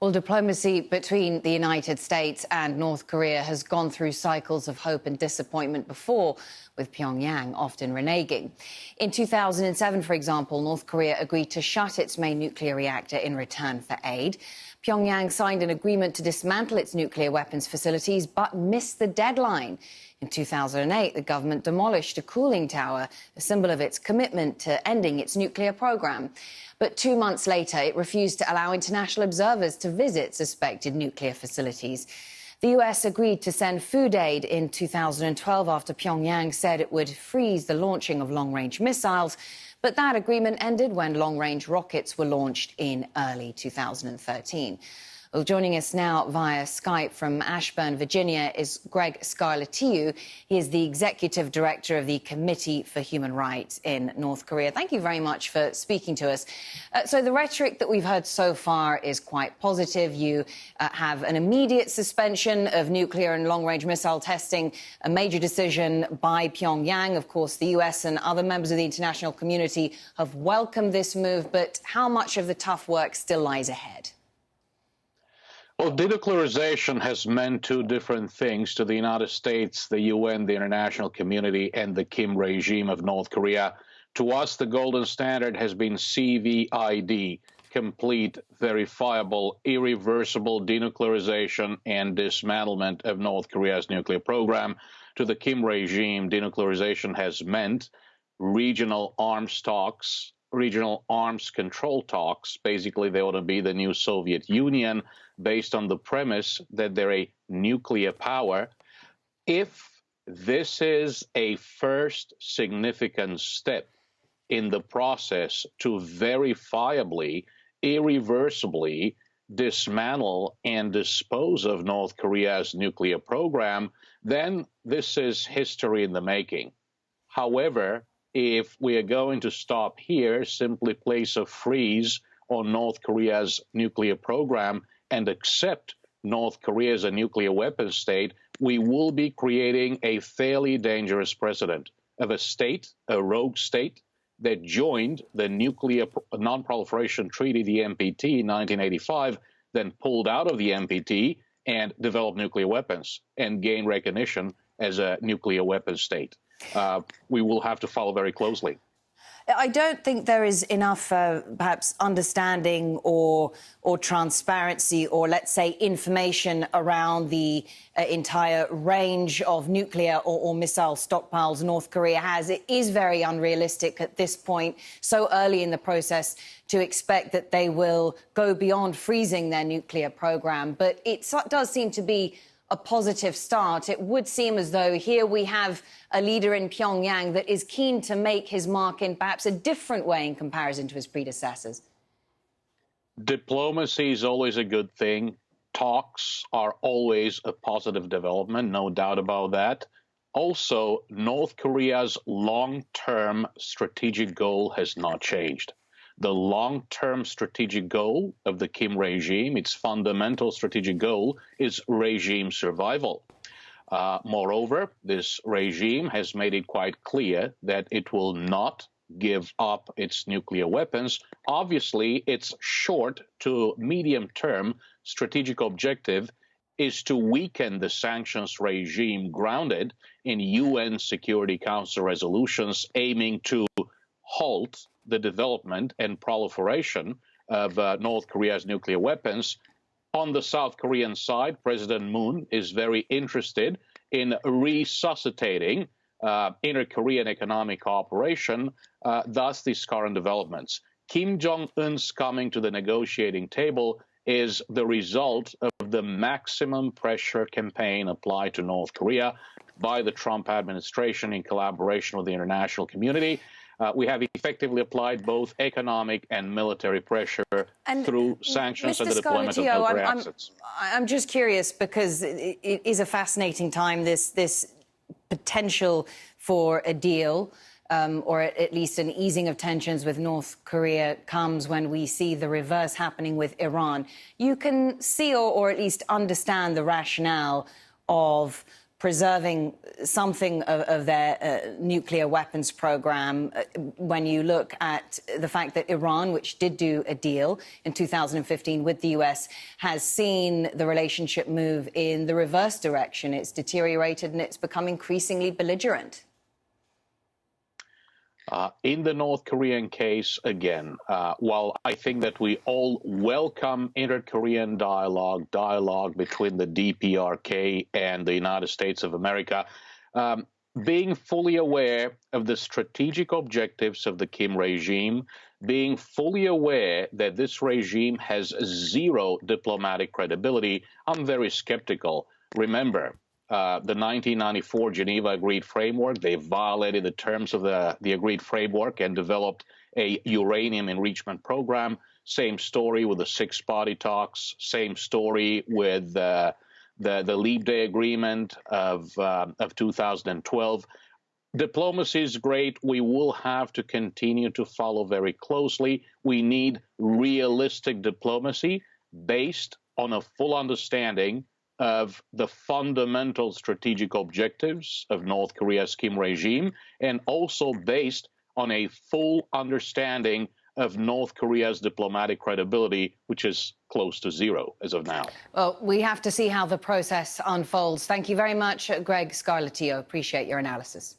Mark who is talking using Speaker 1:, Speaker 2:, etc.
Speaker 1: Well, diplomacy between the United States and North Korea has gone through cycles of hope and disappointment before, with Pyongyang often reneging. In 2007, for example, North Korea agreed to shut its main nuclear reactor in return for aid. Pyongyang signed an agreement to dismantle its nuclear weapons facilities, but missed the deadline. In 2008, the government demolished a cooling tower, a symbol of its commitment to ending its nuclear program. But 2 months later, it refused to allow international observers to visit suspected nuclear facilities. The US agreed to send food aid in 2012 after Pyongyang said it would freeze the launching of long-range missiles. But that agreement ended when long-range rockets were launched in early 2013. Well, joining us now via Skype from Ashburn, Virginia, is Greg Scarlatoiu. He is the Executive Director of the Committee for Human Rights in North Korea. Thank you very much for speaking to us. So the rhetoric that we've heard so far is quite positive. You have an immediate suspension of nuclear and long-range missile testing, a major decision by Pyongyang. Of course, the US and other members of the international community have welcomed this move. But how much of the tough work still lies ahead?
Speaker 2: Well, denuclearization has meant two different things to the United States, the UN, the international community, and the Kim regime of North Korea. To us, the golden standard has been CVID, complete, verifiable, irreversible denuclearization and dismantlement of North Korea's nuclear program. To the Kim regime, denuclearization has meant regional arms talks, regional arms control talks. Basically, they ought to be the new Soviet Union, based on the premise that they're a nuclear power. If this is a first significant step in the process to verifiably, irreversibly dismantle and dispose of North Korea's nuclear program, then this is history in the making. However, if we are going to stop here, simply place a freeze on North Korea's nuclear program and accept North Korea as a nuclear weapons state, we will be creating a fairly dangerous precedent of a state, a rogue state, that joined the Nuclear Non-Proliferation Treaty, the NPT, in 1985, then pulled out of the NPT and developed nuclear weapons and gained recognition as a nuclear weapons state. We will have to follow very closely.
Speaker 1: I don't think there is enough, perhaps, understanding or transparency or, let's say, information around the entire range of nuclear or missile stockpiles North Korea has. It is very unrealistic at this point, so early in the process, to expect that they will go beyond freezing their nuclear program. But it does seem to be a positive start. It would seem as though here we have a leader in Pyongyang that is keen to make his mark in perhaps a different way in comparison to his predecessors.
Speaker 2: Diplomacy is always a good thing. Talks are always a positive development, no doubt about that. Also, North Korea's long-term strategic goal has not changed. The long-term strategic goal of the Kim regime, its fundamental strategic goal, is regime survival. Moreover, this regime has made it quite clear that it will not give up its nuclear weapons. Obviously, its short to medium-term strategic objective is to weaken the sanctions regime grounded in UN Security Council resolutions aiming to halt the development and proliferation of North Korea's nuclear weapons. On the South Korean side, President Moon is very interested in resuscitating inter-Korean economic cooperation, thus these current developments. Kim Jong-un's coming to the negotiating table is the result of the maximum pressure campaign applied to North Korea by the Trump administration in collaboration with the international community. We have effectively applied both economic and military pressure through sanctions and the deployment of nuclear assets.
Speaker 1: I'm just curious, because it is a fascinating time, this potential for a deal, or at least an easing of tensions with North Korea comes when we see the reverse happening with Iran. You can see or at least understand the rationale of preserving something of their nuclear weapons program when you look at the fact that Iran, which did do a deal in 2015 with the US, has seen the relationship move in the reverse direction. It's deteriorated and it's become increasingly belligerent.
Speaker 2: In the North Korean case, again, while I think that we all welcome inter-Korean dialogue between the DPRK and the United States of America, being fully aware of the strategic objectives of the Kim regime, being fully aware that this regime has zero diplomatic credibility, I'm very skeptical. Remember, the 1994 Geneva Agreed Framework, they violated the terms of the agreed framework and developed a uranium enrichment program. Same story with the six-party talks, same story with the Leap Day Agreement of 2012. Diplomacy is great. We will have to continue to follow very closely. We need realistic diplomacy based on a full understanding of the fundamental strategic objectives of North Korea's Kim regime, and also based on a full understanding of North Korea's diplomatic credibility, which is close to zero as of now.
Speaker 1: Well, we have to see how the process unfolds. Thank you very much, Greg Scarlatoiu. Appreciate your analysis.